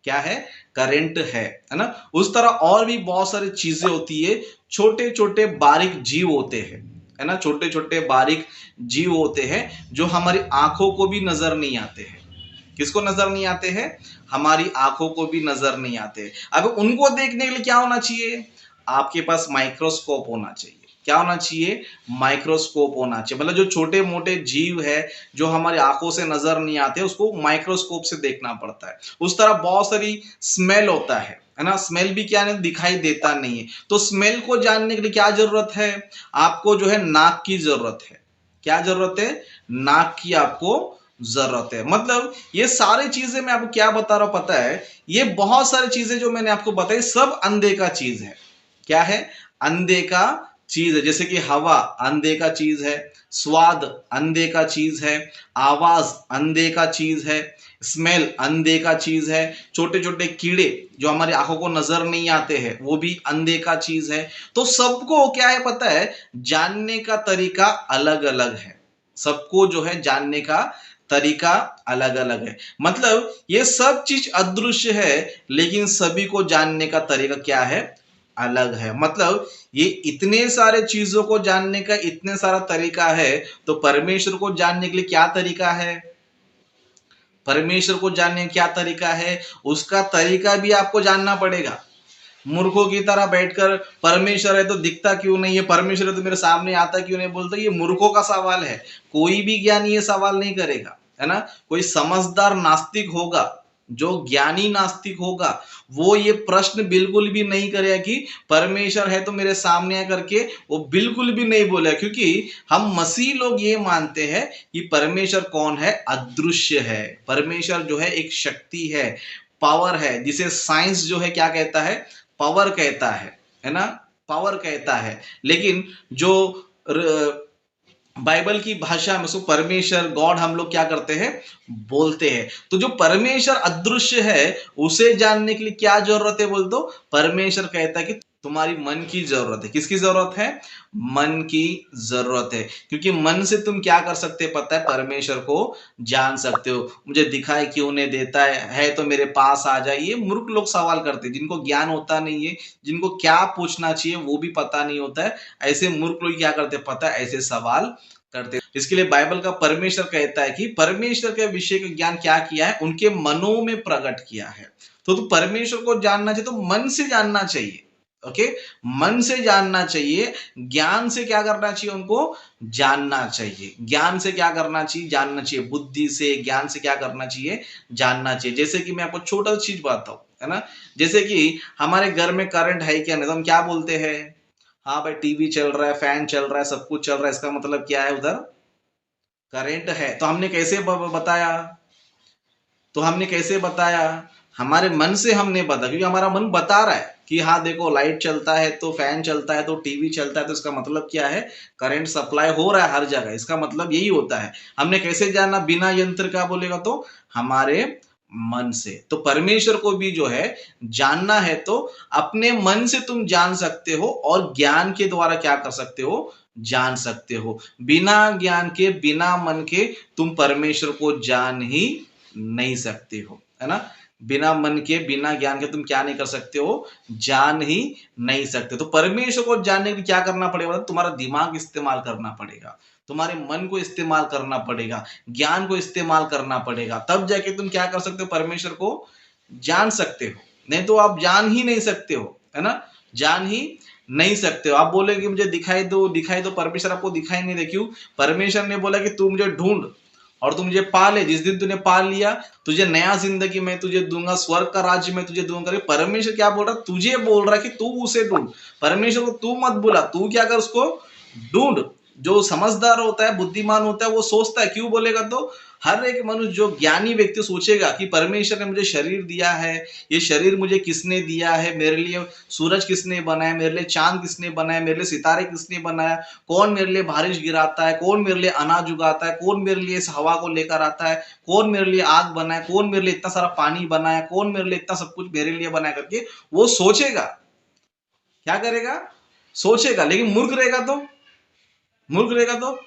A: क्या है? करंट है ना। उस तरह और भी बहुत सारी चीजें होती है। छोटे छोटे बारीक जीव होते हैं, है ना। छोटे छोटे बारीक जीव होते हैं जो हमारी आंखों को भी नजर नहीं आते हैं। किसको नजर नहीं आते हैं? हमारी आंखों को भी नजर नहीं आते। अब उनको देखने के लिए क्या होना चाहिए? आपके पास माइक्रोस्कोप होना चाहिए। क्या होना चाहिए? माइक्रोस्कोप होना चाहिए। मतलब जो छोटे मोटे जीव है जो हमारी आंखों से नजर नहीं आते, उसको माइक्रोस्कोप से देखना पड़ता है। उस तरह बहुत सारी स्मेल होता है ना। स्मेल भी क्या नहीं, दिखाई देता नहीं है। तो स्मेल को जानने के लिए क्या जरूरत है? आपको जो है नाक की जरूरत है। क्या जरूरत है? नाक की आपको जरूरत है। मतलब ये सारी चीजें मैं आपको क्या बता रहा हूं पता है? ये बहुत सारी चीजें जो मैंने आपको बताई सब अंधे का चीज है। क्या है? अंधे का चीज है। जैसे कि हवा अंधे का चीज है, स्वाद अंधे का चीज है, आवाज अंधे का चीज है, स्मेल अंधे का चीज है, छोटे छोटे कीड़े जो हमारी आंखों को नजर नहीं आते हैं वो भी अंधे का चीज है। तो सबको क्या है पता है, जानने का तरीका अलग अलग है। सबको जो है जानने का तरीका अलग अलग है। मतलब ये सब चीज अदृश्य है, लेकिन सभी को जानने का तरीका क्या है, अलग है। मतलब ये इतने सारे चीजों को जानने का इतने सारा तरीका है, तो परमेश्वर को जानने के लिए क्या तरीका है? परमेश्वर को जानने का क्या तरीका है, उसका तरीका भी आपको जानना पड़ेगा। मूर्खों की तरह बैठकर परमेश्वर है तो दिखता क्यों नहीं है, परमेश्वर है तो मेरे सामने आता क्यों नहीं बोलता, ये मूर्खों का सवाल है। कोई भी ज्ञानी ये सवाल नहीं करेगा, है ना। कोई समझदार नास्तिक होगा, जो ज्ञानी नास्तिक होगा, वो ये प्रश्न बिल्कुल भी नहीं करेगा कि परमेश्वर है तो मेरे सामने आकर के, वो बिल्कुल भी नहीं बोलेगा। क्योंकि हम मसीह लोग ये मानते हैं कि परमेश्वर कौन है, अदृश्य है। परमेश्वर जो है एक शक्ति है, पावर है, जिसे साइंस जो है क्या कहता है, पावर कहता है ना, पावर कहता है। लेकिन जो बाइबल की भाषा में उसको परमेश्वर, गॉड हम लोग क्या करते हैं, बोलते हैं। तो जो परमेश्वर अदृश्य है उसे जानने के लिए क्या जरूरत है बोल दो, परमेश्वर कहता है कि तुम्हारी मन की जरूरत है। किसकी जरूरत है? मन की जरूरत है। क्योंकि मन से तुम क्या कर सकते हैं पता है, परमेश्वर को जान सकते हो। मुझे दिखाई क्यों नहीं देता है तो मेरे पास आ जाइए, मूर्ख लोग सवाल करते हैं, जिनको ज्ञान होता नहीं है, जिनको क्या पूछना चाहिए वो भी पता नहीं होता है। ऐसे मूर्ख लोग क्या करते पता है, ऐसे सवाल करते हैं। इसके लिए बाइबल का परमेश्वर कहता है कि परमेश्वर के विषय का ज्ञान क्या किया है, उनके मनों में प्रकट किया है। तो परमेश्वर को जानना चाहिए तो मन से जानना चाहिए। ओके, मन से जानना चाहिए। ज्ञान से क्या करना चाहिए, उनको जानना चाहिए। ज्ञान से क्या करना चाहिए, जानना चाहिए। बुद्धि से, ज्ञान से क्या करना चाहिए, जानना चाहिए। जैसे कि मैं आपको छोटा सा चीज बताता हूँ, है ना। जैसे कि हमारे घर में करंट है क्या नहीं, तो हम क्या बोलते हैं, हाँ भाई टीवी चल रहा है, फैन चल रहा है, सब कुछ चल रहा है, इसका मतलब क्या है, उधर करंट है। तो हमने कैसे बताया, तो हमने कैसे बताया, हमारे मन से हमने बताया। क्योंकि हमारा मन बता रहा है कि हाँ देखो लाइट चलता है तो फैन चलता है तो टीवी चलता है, तो इसका मतलब क्या है, करंट सप्लाई हो रहा है हर जगह, इसका मतलब यही होता है। हमने कैसे जाना, बिना यंत्र का बोलेगा तो हमारे मन से। तो परमेश्वर को भी जो है जानना है तो अपने मन से तुम जान सकते हो, और ज्ञान के द्वारा क्या कर सकते हो, जान सकते हो। बिना ज्ञान के, बिना मन के तुम परमेश्वर को जान ही नहीं सकते हो। है ना। बिना मन के, बिना ज्ञान के तुम क्या नहीं कर सकते हो, जान ही नहीं सकते। तो परमेश्वर को जानने के लिए क्या करना पड़ेगा, तुम्हारा दिमाग इस्तेमाल करना पड़ेगा, तुम्हारे मन को इस्तेमाल करना पड़ेगा, ज्ञान को इस्तेमाल करना पड़ेगा, तब जाके तुम क्या कर सकते हो, परमेश्वर को जान सकते हो। नहीं तो आप जान ही नहीं सकते हो, है ना, जान ही नहीं सकते हो। आप बोलेंगे मुझे दिखाई दो दिखाई दो, परमेश्वर आपको दिखाई नहीं दे। क्यों? परमेश्वर ने बोला कि तू मुझे ढूंढ और तू मुझे पा ले। जिस दिन तूने पा लिया, तुझे नया जिंदगी मैं तुझे दूंगा, स्वर्ग का राज्य मैं तुझे दूंगा। परमेश्वर क्या बोल रहा है, तुझे बोल रहा है कि तू उसे ढूंढ। परमेश्वर को तू मत बोला, तू क्या कर, उसको ढूंढ। जो समझदार होता है, बुद्धिमान होता है, वो सोचता है। क्यों बोलेगा तो हर एक मनुष्य, जो ज्ञानी व्यक्ति सोचेगा कि परमेश्वर ने मुझे शरीर दिया है, ये शरीर मुझे किसने दिया है, मेरे लिए सूरज किसने बनाया, मेरे लिए चांद किसने बनाया, मेरे लिए सितारे किसने बनाया, कौन मेरे लिए बारिश गिराता है, कौन मेरे लिए अनाज उगाता है, कौन मेरे लिए इस हवा को लेकर आता है, कौन मेरे लिए आग बनाया, कौन मेरे लिए इतना सारा पानी बनाया, कौन मेरे लिए इतना सब कुछ मेरे लिए बनाया करके वो सोचेगा। क्या करेगा? सोचेगा। लेकिन मूर्ख रहेगा तो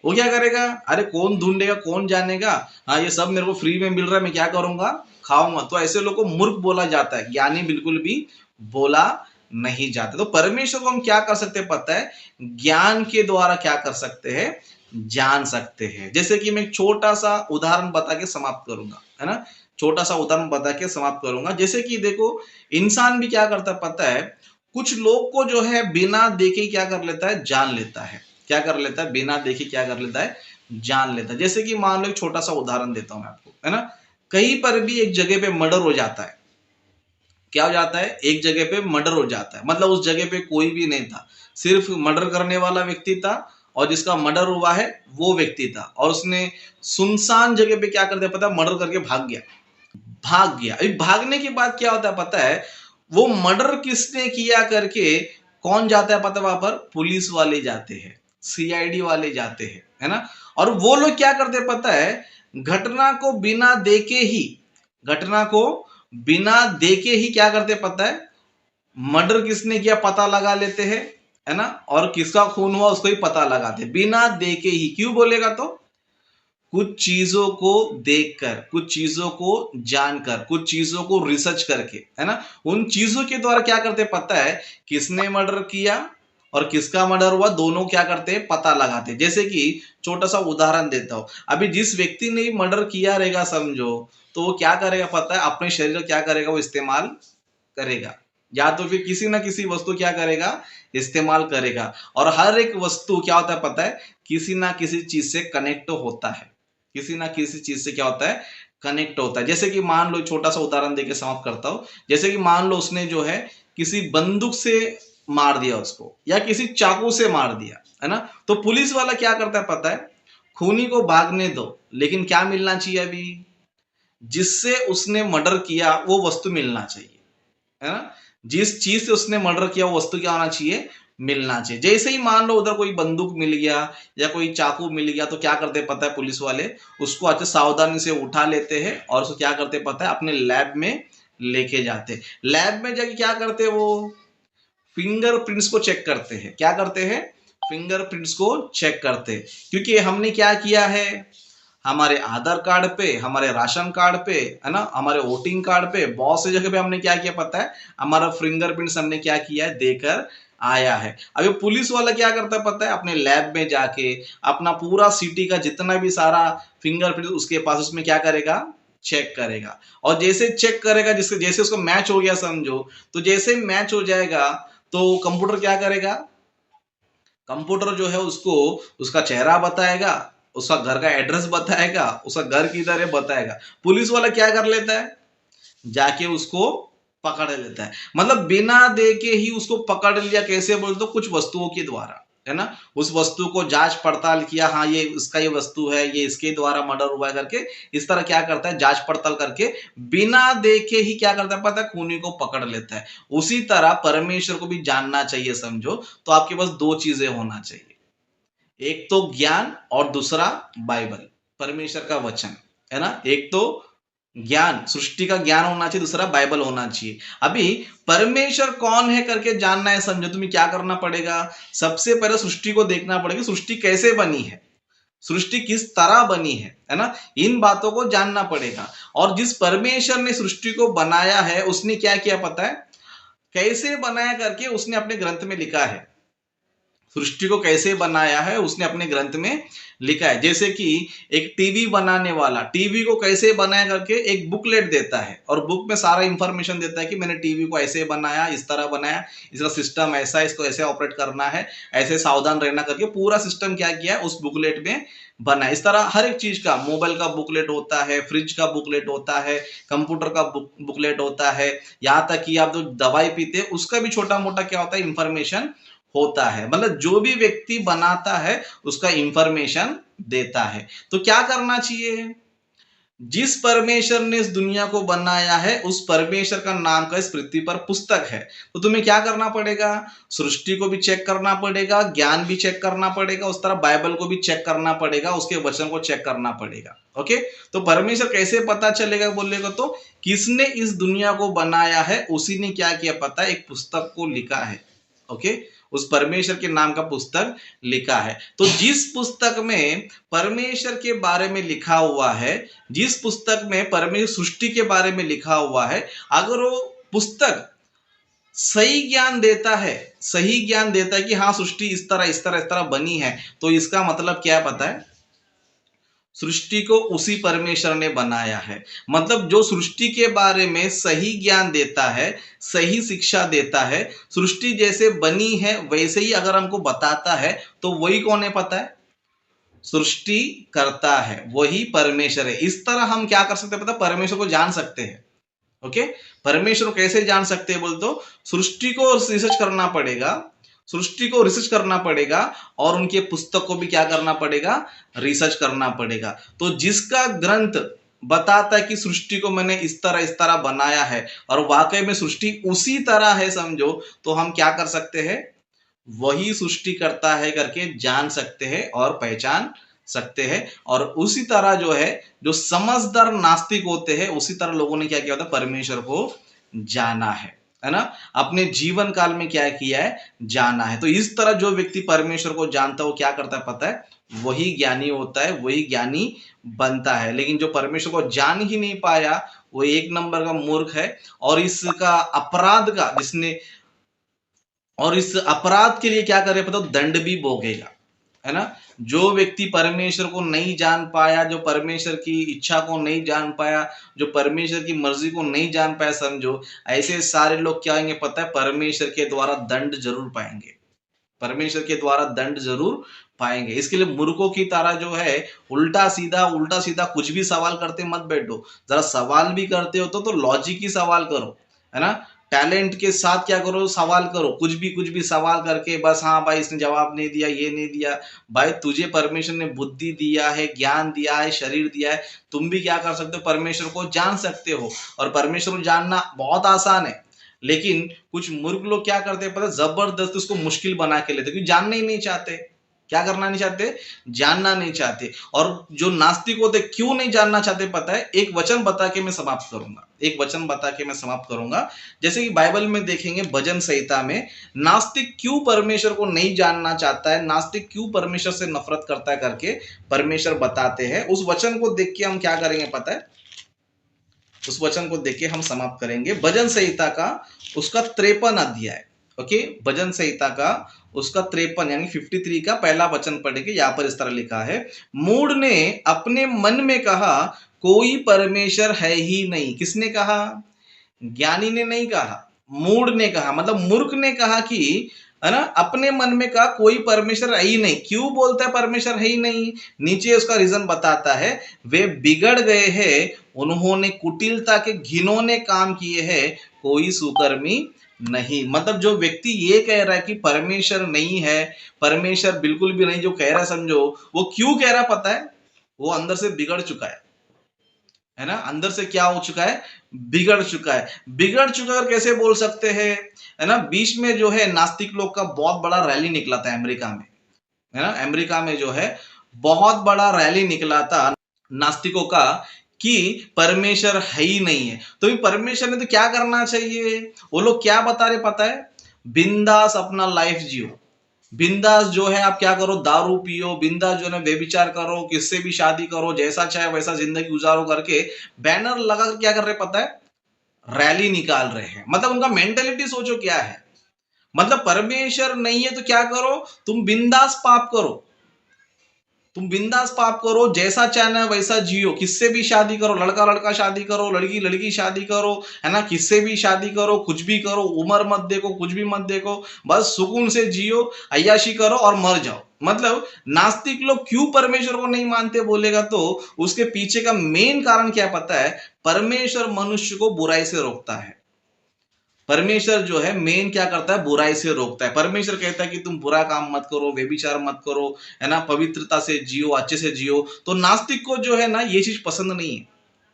A: वो क्या करेगा, अरे कौन ढूंढेगा, कौन जानेगा, हाँ ये सब मेरे को फ्री में मिल रहा है, मैं क्या करूंगा, खाऊंगा। तो ऐसे लोगों को मूर्ख बोला जाता है, ज्ञानी बिल्कुल भी बोला नहीं जाता। तो परमेश्वर को हम क्या कर सकते हैं पता है, ज्ञान के द्वारा क्या कर सकते हैं, जान सकते हैं। जैसे कि मैं एक छोटा सा उदाहरण बता के समाप्त करूंगा, है ना, छोटा सा उदाहरण बता के समाप्त करूंगा। जैसे कि देखो, इंसान भी क्या करता है पता है, कुछ लोग को जो है बिना देखे क्या कर लेता है, जान लेता है। क्या कर लेता है, बिना देखे क्या कर लेता है, जान लेता है। जैसे कि मान लो एक छोटा सा उदाहरण देता हूं मैं आपको, है ना, कहीं पर भी एक जगह पे मर्डर हो जाता है। क्या हो जाता है, एक जगह पे मर्डर हो जाता है, मतलब उस जगह पे कोई भी नहीं था, सिर्फ मर्डर करने वाला व्यक्ति था और जिसका मर्डर हुआ है वो व्यक्ति था, और उसने सुनसान जगह पे क्या कर दिया पता है, मर्डर करके भाग गया। अभी भागने के बाद क्या होता है पता है, वो मर्डर किसने किया करके कौन जाता है पता है, वहां पर पुलिस वाले जाते हैं, सीआईडी वाले जाते हैं, है ना। और वो लोग क्या करते हैं पता है, घटना को बिना देखे ही घटना को बिना देखे ही क्या करते हैं पता है, मर्डर किसने किया पता लगा लेते हैं, है ना, और किसका खून हुआ उसको ही पता लगाते हैं बिना देखे ही। क्यों बोलेगा तो, कुछ चीजों को देखकर, कुछ चीजों को जानकर, कुछ चीजों को रिसर्च करके, है ना, उन चीजों के द्वारा क्या करते पता है, किसने मर्डर किया और किसका मर्डर हुआ, दोनों क्या करते हैं, पता लगाते। जैसे कि छोटा सा उदाहरण देता हूं, अभी जिस व्यक्ति ने मर्डर किया रहेगा समझो, तो वो क्या करेगा पता है, अपने शरीर का क्या करेगा, वो इस्तेमाल करेगा, या तो फिर किसी ना किसी वस्तु क्या करेगा, इस्तेमाल करेगा। और हर एक वस्तु क्या होता है पता है, किसी ना किसी चीज से कनेक्ट होता है, किसी ना किसी चीज से क्या होता है, कनेक्ट होता है। जैसे कि मान लो छोटा सा उदाहरण देके समाप्त करता हूं, जैसे कि मान लो उसने जो है किसी बंदूक से मार दिया उसको, या किसी चाकू से मार दिया, है ना, तो पुलिस वाला क्या करता है पता है, खूनी को भागने दो, लेकिन क्या मिलना चाहिए, अभी जिससे उसने मर्डर किया वो वस्तु मिलना चाहिए, है ना, जिस चीज से उसने मर्डर किया वो वस्तु क्या होना चाहिए, मिलना चाहिए। जैसे ही मान लो उधर कोई बंदूक मिल गया या कोई चाकू मिल गया, तो क्या करते पता है पुलिस वाले, उसको अच्छे सावधानी से उठा लेते हैं और उसको क्या करते पता है, अपने लैब में लेके जाते। लैब में जाके क्या करते, वो फिंगरप्रिंट्स को चेक करते हैं। क्या करते हैं, फिंगरप्रिंट्स को चेक करते हैं। क्योंकि हमने क्या किया है, हमारे आधार कार्ड पे, हमारे राशन कार्ड पे, है ना, हमारे वोटिंग कार्ड पे, बहुत सी जगह पे हमने क्या किया पता है, हमारा फिंगरप्रिंट्स हमने क्या किया है, देकर आया है। अभी पुलिस वाला क्या करता है पता है, अपने लैब में जाके अपना पूरा सिटी का जितना भी सारा फिंगरप्रिंट उसके पास, उसमें क्या करेगा, चेक करेगा। और जैसे चेक करेगा, जिसके जैसे उसको मैच हो गया समझो, तो जैसे मैच हो जाएगा तो कंप्यूटर क्या करेगा, कंप्यूटर जो है उसको उसका चेहरा बताएगा, उसका घर का एड्रेस बताएगा, उसका घर किधर है बताएगा। पुलिस वाला क्या कर लेता है, जाके उसको पकड़ लेता है। मतलब बिना देखे ही उसको पकड़ लिया। कैसे बोल दो, कुछ वस्तुओं के द्वारा, है ना, उस वस्तु को जांच पड़ताल किया, हाँ ये इसका ये वस्तु है, ये इसके द्वारा मर्डर हुआ है करके, इस तरह क्या करता है, जांच पड़ताल करके बिना देखे ही क्या करता है पता है, खूनी को पकड़ लेता है। उसी तरह परमेश्वर को भी जानना चाहिए समझो, तो आपके पास दो चीजें होना चाहिए, एक तो ज्ञान और दूसरा बाइबल, परमेश्वर का वचन, है ना। एक तो ज्ञान, सृष्टि का ज्ञान होना चाहिए, दूसरा बाइबल होना चाहिए। अभी परमेश्वर कौन है करके जानना है समझो, तुम्हें क्या करना पड़ेगा, सबसे पहले सृष्टि को देखना पड़ेगा, सृष्टि कैसे बनी है। सृष्टि किस तरह बनी है ना, इन बातों को जानना पड़ेगा। और जिस परमेश्वर ने सृष्टि को बनाया है उसने क्या किया पता है, कैसे बनाया करके उसने अपने ग्रंथ में लिखा है। सृष्टि को कैसे बनाया है उसने अपने ग्रंथ में लिखा है। जैसे कि एक टीवी बनाने वाला टीवी को कैसे बनाया करके एक बुकलेट देता है, और बुक में सारा इंफॉर्मेशन देता है कि मैंने टीवी को ऐसे बनाया, इस तरह बनाया, इसका सिस्टम ऐसा है, इसको ऐसे ऑपरेट करना है, ऐसे सावधान रहना करके पूरा सिस्टम क्या किया है उस बुकलेट में बना। इस तरह हर एक चीज का, मोबाइल का बुकलेट होता है, फ्रिज का बुकलेट होता है, कंप्यूटर का बुकलेट होता है, यहाँ तक कि आप जो दवाई पीते हैं उसका भी छोटा मोटा क्या होता है इंफॉर्मेशन होता है। मतलब जो भी व्यक्ति बनाता है उसका इंफॉर्मेशन देता है। तो क्या करना चाहिए, जिस परमेश्वर ने इस दुनिया को बनाया है उस परमेश्वर का नाम का इस पृथ्वी पर पुस्तक है। तो तुम्हें क्या करना पड़ेगा, सृष्टि को भी चेक करना पड़ेगा, ज्ञान भी चेक करना पड़ेगा, उस तरह बाइबल को भी चेक करना पड़ेगा, उसके वचन को चेक करना पड़ेगा। ओके, तो परमेश्वर कैसे पता चलेगा बोलेगा तो किसने इस दुनिया को बनाया है उसी ने क्या किया पता है, एक पुस्तक को लिखा है। ओके, उस परमेश्वर के नाम का पुस्तक लिखा है। तो जिस पुस्तक में परमेश्वर के बारे में लिखा हुआ है, जिस पुस्तक में परमेश्वर सृष्टि के बारे में लिखा हुआ है, अगर वो पुस्तक सही ज्ञान देता है, सही ज्ञान देता है कि हाँ सृष्टि इस तरह इस तरह इस तरह बनी है, तो इसका मतलब क्या पता है, सृष्टि को उसी परमेश्वर ने बनाया है। मतलब जो सृष्टि के बारे में सही ज्ञान देता है, सही शिक्षा देता है, सृष्टि जैसे बनी है वैसे ही अगर हमको बताता है, तो वही कौन है पता है, सृष्टि करता है वही परमेश्वर है। इस तरह हम क्या कर सकते हैं पता, परमेश्वर को जान सकते हैं। ओके, परमेश्वर को कैसे जान सकते हैं बोल तो सृष्टि को रिसर्च करना पड़ेगा, सृष्टि को रिसर्च करना पड़ेगा, और उनके पुस्तक को भी क्या करना पड़ेगा, रिसर्च करना पड़ेगा। तो जिसका ग्रंथ बताता है कि सृष्टि को मैंने इस तरह बनाया है, और वाकई में सृष्टि उसी तरह है समझो, तो हम क्या कर सकते हैं, वही सृष्टि करता है करके जान सकते हैं और पहचान सकते हैं। और उसी तरह जो है, जो समझदार नास्तिक होते हैं उसी तरह लोगों ने क्या किया होता है, परमेश्वर को जाना है ना, अपने जीवन काल में क्या किया है, जाना है। तो इस तरह जो व्यक्ति परमेश्वर को जानता है वो क्या करता है पता है, वही ज्ञानी होता है, वही ज्ञानी बनता है। लेकिन जो परमेश्वर को जान ही नहीं पाया वो एक नंबर का मूर्ख है, और इसका अपराध का जिसने, और इस अपराध के लिए क्या करे पता, दंड भी भोगेगा, है ना। जो व्यक्ति परमेश्वर को नहीं जान पाया, जो परमेश्वर की इच्छा को नहीं जान पाया, जो परमेश्वर की मर्जी को नहीं जान पाया समझो, ऐसे सारे लोग क्या होंगे पता है, परमेश्वर के द्वारा दंड जरूर पाएंगे, परमेश्वर के द्वारा दंड जरूर पाएंगे। इसके लिए मूर्खों की तरह जो है उल्टा सीधा कुछ भी सवाल करते मत बैठो। जरा सवाल भी करते हो तो लॉजिक ही सवाल करो, है ना। टैलेंट के साथ क्या करो, सवाल करो, कुछ भी सवाल करके बस हाँ भाई इसने जवाब नहीं दिया, ये नहीं दिया। भाई तुझे परमेश्वर ने बुद्धि दिया है, ज्ञान दिया है, शरीर दिया है, तुम भी क्या कर सकते हो, परमेश्वर को जान सकते हो। और परमेश्वर को जानना बहुत आसान है, लेकिन कुछ मूर्ख लोग क्या करते हैं पता है, जबरदस्त उसको मुश्किल बना के लेते, क्योंकि जानना ही नहीं चाहते। क्या करना नहीं चाहते, जानना नहीं चाहते। और जो नास्तिक होते क्यों नहीं जानना चाहते पता है, एक वचन बता के मैं समाप्त करूंगा, एक वचन बता के मैं समाप्त करूंगा। जैसे कि बाइबल में देखेंगे भजन संहिता में, नास्तिक क्यों परमेश्वर को नहीं जानना चाहता है, नास्तिक क्यों परमेश्वर से नफरत करता है करके परमेश्वर बताते हैं। उस वचन को देख के हम क्या करेंगे पता है, उस वचन को देख के हम समाप्त करेंगे। भजन संहिता का उसका 53 अध्याय, ओके, भजन संहिता का उसका 53 यानी 53 का पहला वचन पढ़ेंगे। यहां पर इस तरह लिखा है, मूढ़ ने अपने मन में कहा कोई परमेश्वर है ही नहीं। किसने कहा, ज्ञानी ने नहीं कहा, मूढ़ ने कहा, मतलब मूर्ख ने कहा कि, है ना, अपने मन में कहा कोई परमेश्वर है ही नहीं। क्यों बोलता है परमेश्वर है ही नहीं, नीचे उसका रीजन बताता है, वे बिगड़ गए हैं, उन्होंने कुटिलता के घिनौने काम किए हैं, कोई सुकर्मी नहीं। मतलब जो व्यक्ति ये कह रहा है कि परमेश्वर नहीं है, परमेश्वर बिल्कुल भी नहीं, जो कह रहा है समझो, वो क्यों कह रहा पता है, वो अंदर से बिगड़ चुका है ना। अंदर से क्या हो चुका है, बिगड़ चुका है। बिगड़ चुका है कैसे बोल सकते हैं, है ना। बीच में जो है नास्तिक लोग का बहुत बड़ा रैली निकला था अमेरिका में, है ना। अमेरिका में जो है बहुत बड़ा रैली निकला था नास्तिकों का कि परमेश्वर है ही नहीं है। तो परमेश्वर ने तो क्या करना चाहिए, वो लोग क्या बता रहे पता है, बिंदास अपना लाइफ जियो, बिंदास जो है आप क्या करो, दारू पियो, बिंदास जो है व्यभिचार करो, किससे भी शादी करो, जैसा चाहे वैसा जिंदगी गुजारो करके बैनर लगा कर क्या कर रहे पता है, रैली निकाल रहे हैं। मतलब उनका मेंटेलिटी सोचो क्या है। मतलब परमेश्वर नहीं है तो क्या करो, तुम बिंदास पाप करो, तुम बिंदास पाप करो, जैसा चाहना है वैसा जियो, किससे भी शादी करो, लड़का लड़का शादी करो, लड़की लड़की शादी करो, है ना, किससे भी शादी करो, कुछ भी करो, उम्र मत देखो, कुछ भी मत देखो, बस सुकून से जियो, अय्याशी करो और मर जाओ। मतलब नास्तिक लोग क्यों परमेश्वर को नहीं मानते बोलेगा तो उसके पीछे का मेन कारण क्या पता है, परमेश्वर मनुष्य को बुराई से रोकता है। परमेश्वर जो है मेन क्या करता है, बुराई से रोकता है। परमेश्वर कहता है कि तुम बुरा काम मत करो, व्यभिचार मत करो, है ना, पवित्रता से जियो, अच्छे से जियो। तो नास्तिक को जो है ना ये चीज पसंद नहीं है।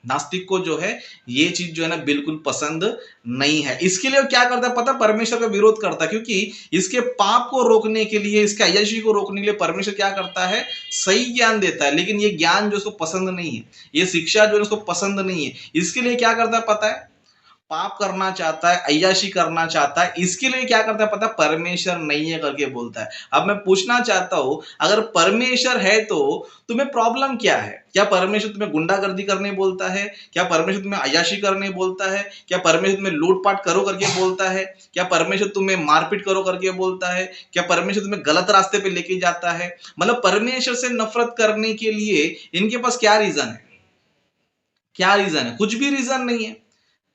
A: नास्तिक को जो है ये चीज जो है ना बिल्कुल पसंद नहीं है। इसके लिए वो क्या करता है पता, परमेश्वर का विरोध करता है, क्योंकि इसके पाप को रोकने के लिए, इसके अय्याशी को रोकने के लिए परमेश्वर क्या करता है, सही ज्ञान देता है। लेकिन ये ज्ञान जो उसको पसंद नहीं है, ये शिक्षा जो है उसको पसंद नहीं है, इसके लिए क्या करता है पता है, पाप करना चाहता है, अय्याशी करना चाहता है। इसके लिए क्या करता है पता है, परमेश्वर नहीं है करके बोलता है। अब मैं पूछना चाहता हूं, अगर परमेश्वर है तो तुम्हें प्रॉब्लम क्या है? क्या परमेश्वर तुम्हें गुंडागर्दी करने बोलता है? क्या परमेश्वर तुम्हें अय्याशी करने बोलता है? क्या परमेश्वर तुम्हें लूटपाट करो करके बोलता है? क्या परमेश्वर तुम्हें मारपीट करो करके बोलता है? क्या परमेश्वर तुम्हें गलत रास्ते पे लेके जाता है? मतलब परमेश्वर से नफरत करने के लिए इनके पास क्या रीजन है? क्या रीजन है? कुछ भी रीजन नहीं है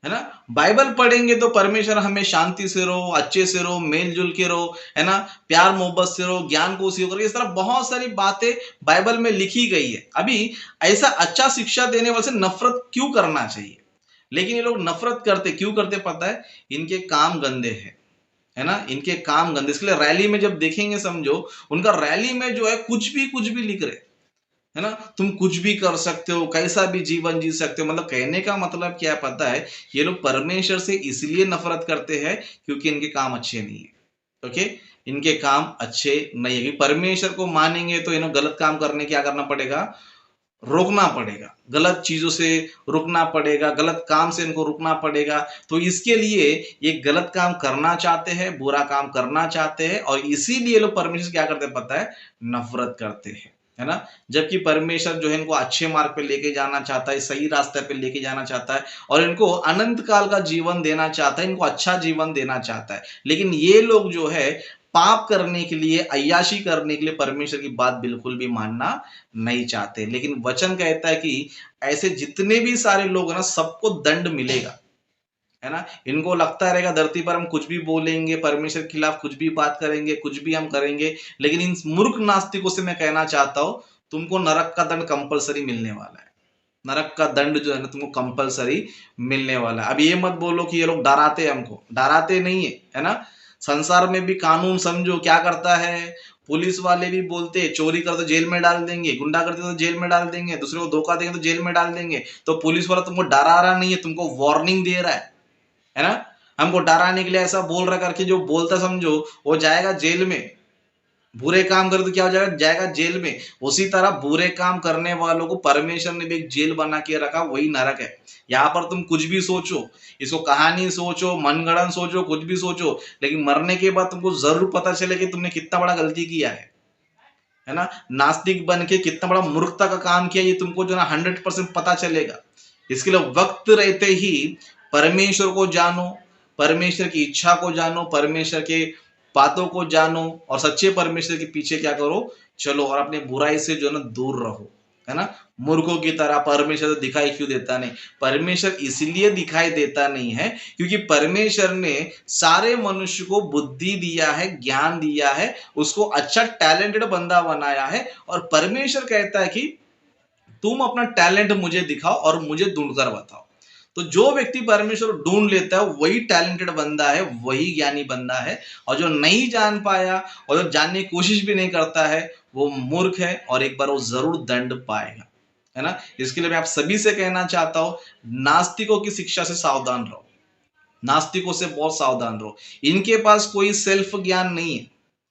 A: ना। बाइबल पढ़ेंगे तो परमेश्वर हमें शांति से रहो, अच्छे से रहो, मेल जुल के रहो, है ना, प्यार मोहब्बत से रहो, ज्ञान को सीखो करके, इस तरह बहुत सारी बातें बाइबल में लिखी गई है। अभी ऐसा अच्छा शिक्षा देने वाले से नफरत क्यों करना चाहिए? लेकिन ये लोग नफरत करते क्यों करते पता है, इनके काम गंदे हैं, है ना, इनके काम गंदे। इसके लिए रैली में जब देखेंगे समझो, उनका रैली में जो है कुछ भी लिख रहे, है ना, तुम कुछ भी कर सकते हो, कैसा भी जीवन जी सकते हो। मतलब कहने का मतलब क्या है पता है, ये लोग परमेश्वर से इसलिए नफरत करते हैं क्योंकि इनके काम अच्छे नहीं है। ओके, इनके काम अच्छे नहीं है। कि परमेश्वर को मानेंगे तो इन्हें गलत काम करने क्या करना पड़ेगा, रोकना पड़ेगा, गलत चीजों से रुकना पड़ेगा, गलत काम से इनको रुकना पड़ेगा। तो इसके लिए ये गलत काम करना चाहते हैं, बुरा काम करना चाहते हैं, और इसीलिए लोग परमेश्वर क्या करते हैं पता है, नफरत करते हैं, है ना। जबकि परमेश्वर जो है इनको अच्छे मार्ग पे लेके जाना चाहता है, सही रास्ते पे लेके जाना चाहता है, और इनको अनंत काल का जीवन देना चाहता है, इनको अच्छा जीवन देना चाहता है। लेकिन ये लोग जो है पाप करने के लिए, अय्याशी करने के लिए परमेश्वर की बात बिल्कुल भी मानना नहीं चाहते। लेकिन वचन कहता है कि ऐसे जितने भी सारे लोग हैं ना, सबको दंड मिलेगा, है ना। इनको लगता रहेगा धरती पर हम कुछ भी बोलेंगे, परमेश्वर के खिलाफ कुछ भी बात करेंगे, कुछ भी हम करेंगे, लेकिन इन मूर्ख नास्तिकों से मैं कहना चाहता हूं, तुमको नरक का दंड कंपलसरी मिलने वाला है। नरक का दंड जो है ना तुमको कंपलसरी मिलने वाला है। अब ये मत बोलो कि ये लोग डराते हैं, हमको डराते नहीं है, है ना। संसार में भी कानून समझो क्या करता है, पुलिस वाले भी बोलते हैं चोरी कर तो जेल में डाल देंगे, गुंडा करते तो जेल में डाल देंगे, दूसरे को धोखा देंगे तो जेल में डाल देंगे। तो पुलिस वाला तुमको डरा रहा नहीं है, तुमको वार्निंग दे रहा है ना। हमको डराने के लिए ऐसा बोल रहा करके जो बोलता समझो वो जाएगा जेल में। बुरे काम करे तो क्या हो जाएगा, जाएगा जेल में। उसी तरह बुरे काम करने वालों को परमेश्वर ने भी एक जेल बना के रखा, वही नरक है। यहाँ पर तुम कुछ भी सोचो, इसको कहानी सोचो, मनगढ़ंत सोचो, कुछ भी सोचो, लेकिन मरने के बाद तुमको जरूर पता चले कि तुमने कितना बड़ा गलती किया है ना। नास्तिक बन के कितना बड़ा मूर्खता का काम किया, ये तुमको जो ना 100% पता चलेगा। इसके लिए वक्त रहते ही परमेश्वर को जानो, परमेश्वर की इच्छा को जानो, परमेश्वर के बातों को जानो, और सच्चे परमेश्वर के पीछे क्या करो, चलो, और अपने बुराई से जो ना दूर रहो, है ना। मूर्खों की तरह परमेश्वर तो दिखाई क्यों देता नहीं, परमेश्वर इसलिए दिखाई देता नहीं है क्योंकि परमेश्वर ने सारे मनुष्य को बुद्धि दिया है, ज्ञान दिया है, उसको अच्छा टैलेंटेड बंदा बनाया है, और परमेश्वर कहता है कि तुम अपना टैलेंट मुझे दिखाओ और मुझे ढूंढकर बताओ। तो जो व्यक्ति परमेश्वर ढूंढ लेता है वही टैलेंटेड बंदा है, वही ज्ञानी बंदा है। और जो नहीं जान पाया और जो जानने की कोशिश भी नहीं करता है वो मूर्ख है, और एक बार वो जरूर दंड पाएगा, है ना। इसके लिए मैं आप सभी से कहना चाहता हूं, नास्तिकों की शिक्षा से सावधान रहो, नास्तिकों से बहुत सावधान रहो। इनके पास कोई सेल्फ ज्ञान नहीं है,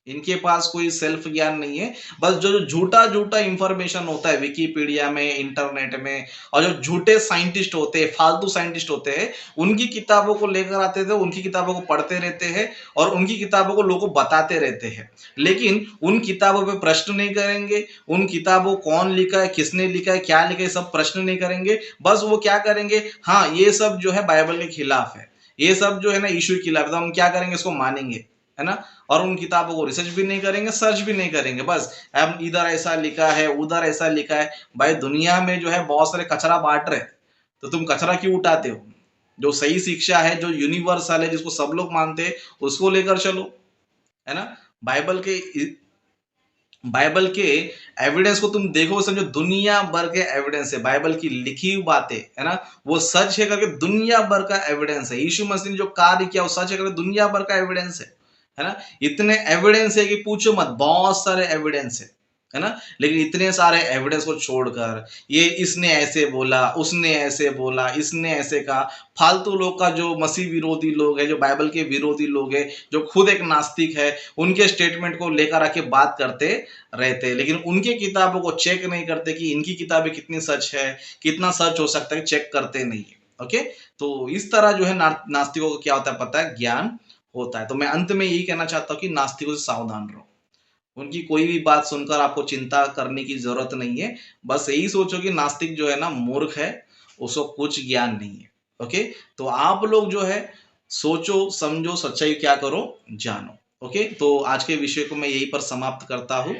A: इनके पास कोई सेल्फ ज्ञान नहीं है। बस जो झूठा झूठा इंफॉर्मेशन होता है विकिपीडिया में, इंटरनेट में, और जो झूठे साइंटिस्ट होते हैं, फालतू साइंटिस्ट होते हैं, उनकी किताबों को लेकर आते थे, उनकी किताबों को पढ़ते रहते हैं और उनकी किताबों को लोगों को बताते रहते हैं। लेकिन उन किताबों पे प्रश्न नहीं करेंगे, उन किताबों कौन लिखा है, किसने लिखा है, क्या लिखा है, सब प्रश्न नहीं करेंगे। बस वो क्या करेंगे, हाँ ये सब जो है बाइबल के खिलाफ है, ये सब जो है ना यीशु के खिलाफ है, तो हम क्या करेंगे, इसको मानेंगे, है ना। और उन किताबों को रिसर्च भी नहीं करेंगे, सर्च भी नहीं करेंगे, बस हम इधर ऐसा लिखा है, उधर ऐसा लिखा है। भाई दुनिया में जो है बहुत सारे कचरा बांट रहे, तो तुम कचरा क्यों उठाते हो। जो सही शिक्षा है, जो यूनिवर्सल है, जिसको सब लोग मानते हैं, उसको लेकर चलो, है ना। बाइबल के बाइबल के एविडेंस को तुम देखो, समझो दुनिया भर के एविडेंस है, बाइबल की लिखी हुई बातें, है ना, वो सच है करके दुनिया भर का एविडेंस है। यीशु मसीह ने जो कार्य किया वो सच है करके दुनिया भर का एविडेंस है ना। इतने एविडेंस है कि पूछो मत, बहुत सारे एविडेंस है ना। लेकिन इतने सारे एविडेंस को छोड़कर ये इसने ऐसे बोला, उसने ऐसे बोला, इसने ऐसे कहा, फालतू लोग का, जो मसीह विरोधी लोग है, जो बाइबल के विरोधी लोग है, जो खुद एक नास्तिक है, उनके स्टेटमेंट को लेकर आके बात करते रहते हैं, लेकिन उनके किताबों को चेक नहीं करते कि इनकी किताबें कितनी सच है, कितना सच हो सकता है, चेक करते नहीं है। ओके, तो इस तरह जो है नास्तिकों को क्या होता है पता है, ज्ञान होता है। तो मैं अंत में यही कहना चाहता हूँ कि नास्तिकों से सावधान रहो, उनकी कोई भी बात सुनकर आपको चिंता करने की जरूरत नहीं है। बस यही सोचो कि नास्तिक जो है ना मूर्ख है, उसको कुछ ज्ञान नहीं है। ओके, तो आप लोग जो है सोचो, समझो, सच्चाई क्या करो, जानो। ओके, तो आज के विषय को मैं यही पर समाप्त करता हूँ।